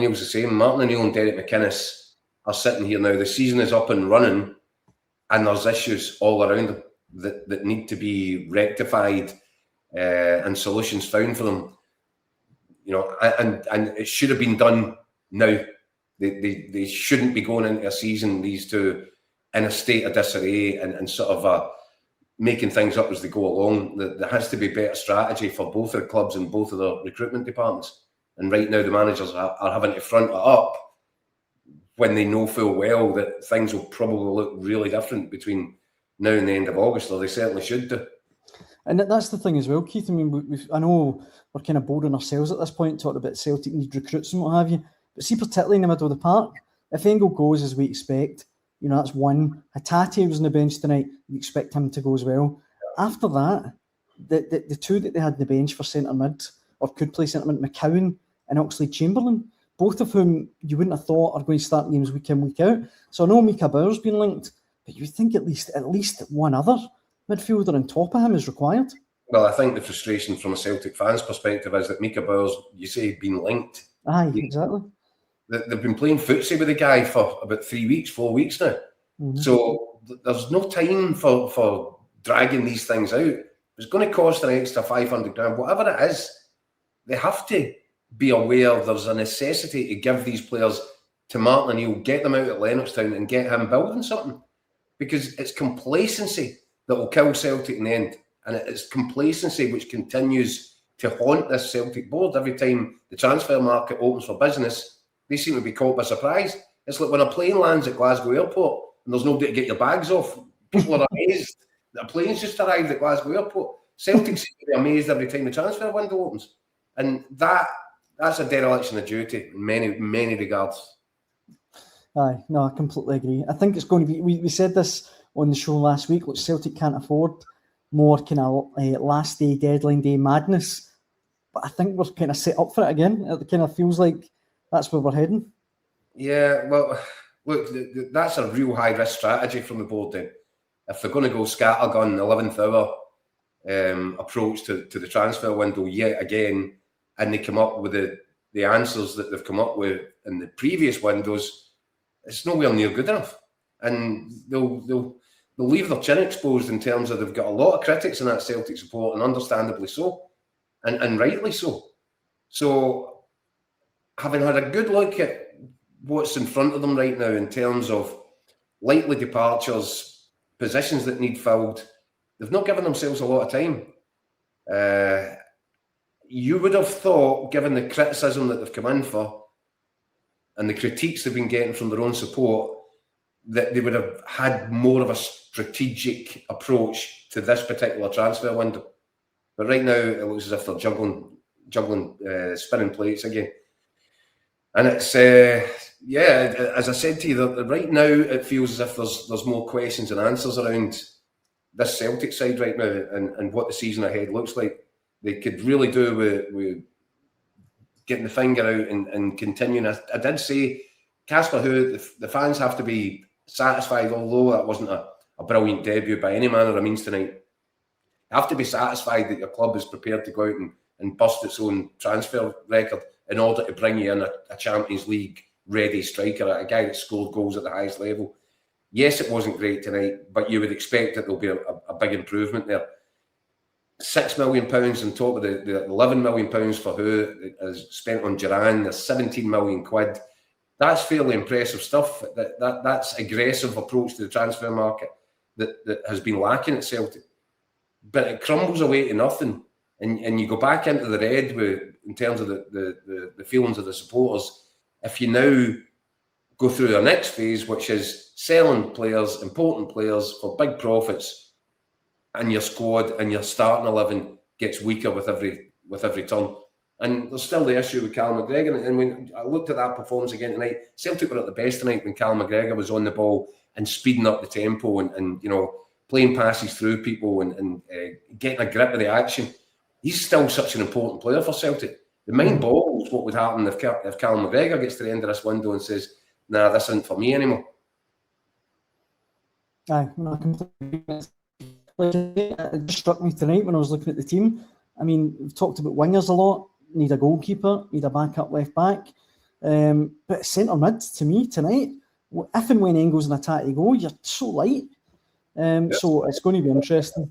O'Neill's the same. Martin O'Neill and Derek McInnes are sitting here now. The season is up and running, and there's issues all around them that need to be rectified and solutions found for them. You know, and it should have been done now. They shouldn't be going into a season, these two, in a state of disarray and sort of making things up as they go along. There has to be better strategy for both their clubs and both of their recruitment departments. And right now the managers are having to front it up when they know full well that things will probably look really different between now and the end of August, or they certainly should do. And that's the thing as well, Keith. I mean, I know we're kind of boring ourselves at this point, talking about Celtic need recruits and what have you. But see, particularly in the middle of the park, if Engel goes as we expect, you know, that's one. Hatate was on the bench tonight. We expect him to go as well. After that, the two that they had on the bench for centre mid, or could play centre mid, McCowan and Oxlade-Chamberlain, both of whom you wouldn't have thought are going to start games week in, week out. So I know Mika Bauer's been linked, but you think at least one other midfielder on top of him is required. Well, I think the frustration from a Celtic fan's perspective is that Mika Bauer's, you say, been linked. Aye, exactly. They've been playing footsie with the guy for about 4 weeks now. Mm-hmm. So there's no time for dragging these things out. It's going to cost an extra $500, whatever it is. They have to be aware there's a necessity to give these players to Martin O'Neill, get them out at Lennoxtown and get him building something. Because it's complacency that will kill Celtic in the end. And it's complacency which continues to haunt this Celtic board. Every time the transfer market opens for business, they seem to be caught by surprise. It's like when a plane lands at Glasgow Airport and there's nobody to get your bags off. People are amazed that a plane's just arrived at Glasgow Airport. Celtic seem to be amazed every time the transfer window opens. And that's a dereliction of duty in many regards. Aye, no, I completely agree. I think it's going to be, we said this on the show last week, which Celtic can't afford more kind of last day, deadline day madness. But I think we're kind of set up for it again. It kind of feels like that's where we're heading. Yeah, well, look, that's a real high-risk strategy from the board then. If they're going to go scattergun, 11th hour approach to the transfer window yet again, and they come up with the answers that they've come up with in the previous windows, it's nowhere near good enough. And they'll leave their chin exposed in terms of they've got a lot of critics in that Celtic support, and understandably so, and rightly so. So, having had a good look at what's in front of them right now in terms of likely departures, positions that need filled, they've not given themselves a lot of time. You would have thought, given the criticism that they've come in for and the critiques they've been getting from their own support, that they would have had more of a strategic approach to this particular transfer window. But right now, it looks as if they're juggling spinning plates again. And it's, as I said to you, right now, it feels as if there's more questions and answers around this Celtic side right now and what the season ahead looks like. They could really do with getting the finger out and continuing. I did say, Casper Who, the fans have to be satisfied, although that wasn't a brilliant debut by any manner of means tonight. You have to be satisfied that your club is prepared to go out and bust its own transfer record in order to bring you in a Champions League ready striker, a guy that scored goals at the highest level. Yes, it wasn't great tonight, but you would expect that there'll be a big improvement there. £6 million on top of the £11 million for Who is spent on Duran. There's 17 million quid. That's fairly impressive stuff. That's aggressive approach to the transfer market that has been lacking at Celtic. But it crumbles away to nothing. And you go back into the red in terms of the feelings of the supporters. If you now go through the next phase, which is selling players, important players for big profits, and your squad and your starting 11 gets weaker with every turn. And there's still the issue with Callum McGregor. And when I looked at that performance again tonight, Celtic were at the best tonight when Callum McGregor was on the ball and speeding up the tempo and playing passes through people and getting a grip of the action. He's still such an important player for Celtic. The mind boggles what would happen if Callum McGregor gets to the end of this window and says, nah, this isn't for me anymore. Aye, no, completely. It just struck me tonight when I was looking at the team. I mean, we've talked about wingers a lot. Need a goalkeeper, need a backup left back. But centre mid, to me, tonight, if and when Engels and Attack go, you're so light. So it's going to be interesting.